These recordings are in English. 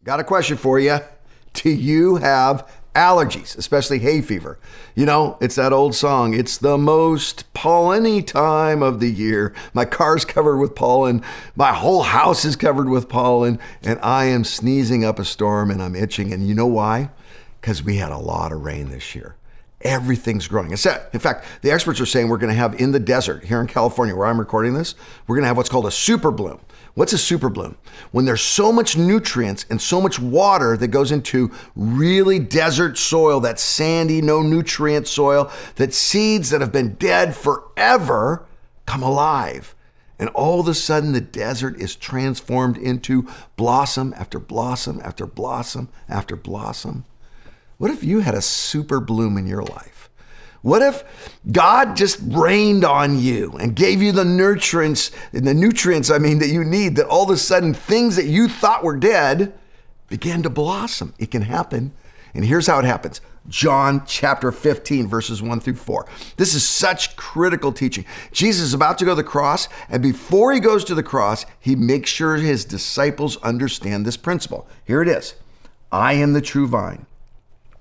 Got a question for you. Do you have allergies, especially hay fever? You know, it's that old song. It's the most pollen-y time of the year. My car's covered with pollen. My whole house is covered with pollen. And I am sneezing up a storm and I'm itching. And you know why? Because we had a lot of rain this year. Everything's growing. In fact, the experts are saying we're going to have in the desert here in California, where I'm recording this, we're going to have what's called a super bloom. What's a super bloom? When there's so much nutrients and so much water that goes into really desert soil, that sandy, no nutrient soil, that seeds that have been dead forever come alive. And all of a sudden, the desert is transformed into blossom after blossom after blossom after blossom. What if you had a super bloom in your life? What if God just rained on you and gave you the nutrients that you need, that all of a sudden things that you thought were dead began to blossom? It can happen. And here's how it happens. John chapter 15, verses 1 through 4. This is such critical teaching. Jesus is about to go to the cross, and before he goes to the cross, he makes sure his disciples understand this principle. Here it is. I am the true vine,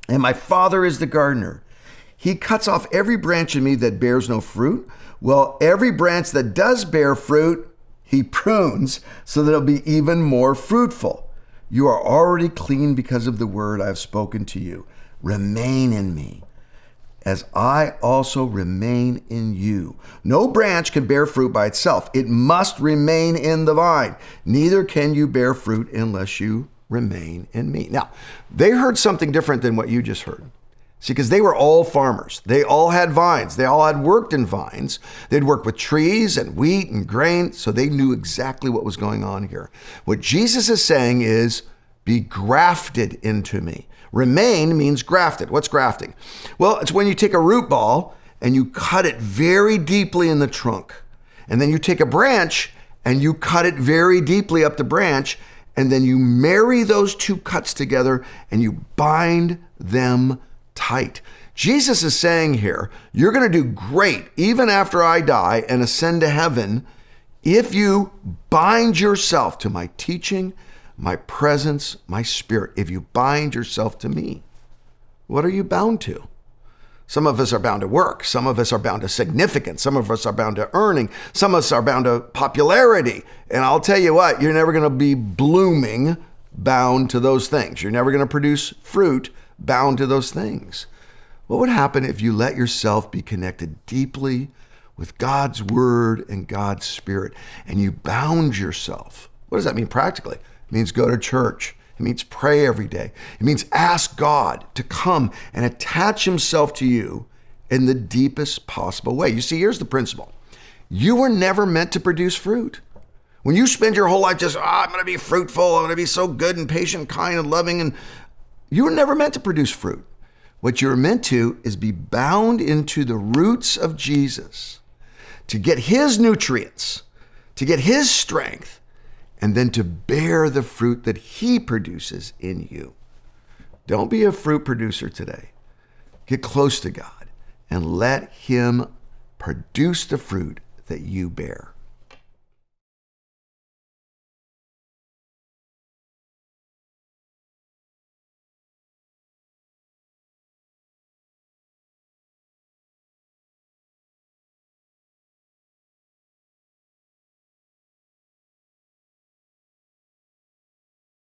and my Father is the gardener. He cuts off every branch in me that bears no fruit. Well, every branch that does bear fruit, he prunes so that it'll be even more fruitful. You are already clean because of the word I have spoken to you. Remain in me, as I also remain in you. No branch can bear fruit by itself. It must remain in the vine. Neither can you bear fruit unless you remain in me. Now, they heard something different than what you just heard. See, because they were all farmers. They all had vines. They all had worked in vines. They'd worked with trees and wheat and grain, so they knew exactly what was going on here. What Jesus is saying is, be grafted into me. Remain means grafted. What's grafting? Well, it's when you take a root ball and you cut it very deeply in the trunk. And then you take a branch and you cut it very deeply up the branch. And then you marry those two cuts together and you bind them tight. Jesus is saying here, you're going to do great even after I die and ascend to heaven if you bind yourself to my teaching, my presence, my spirit. If you bind yourself to me, what are you bound to? Some of us are bound to work. Some of us are bound to significance. Some of us are bound to earning. Some of us are bound to popularity. And I'll tell you what, you're never going to be blooming bound to those things. You're never going to produce fruit bound to those things. What would happen if you let yourself be connected deeply with God's word and God's spirit and you bound yourself? What does that mean practically? It means go to church. It means pray every day. It means ask God to come and attach himself to you in the deepest possible way. You see, here's the principle. You were never meant to produce fruit. When you spend your whole life just, I'm going to be fruitful, I'm going to be so good and patient, kind and loving, and you were never meant to produce fruit. What you're meant to is be bound into the roots of Jesus to get his nutrients, to get his strength, and then to bear the fruit that he produces in you. Don't be a fruit producer today. Get close to God and let him produce the fruit that you bear.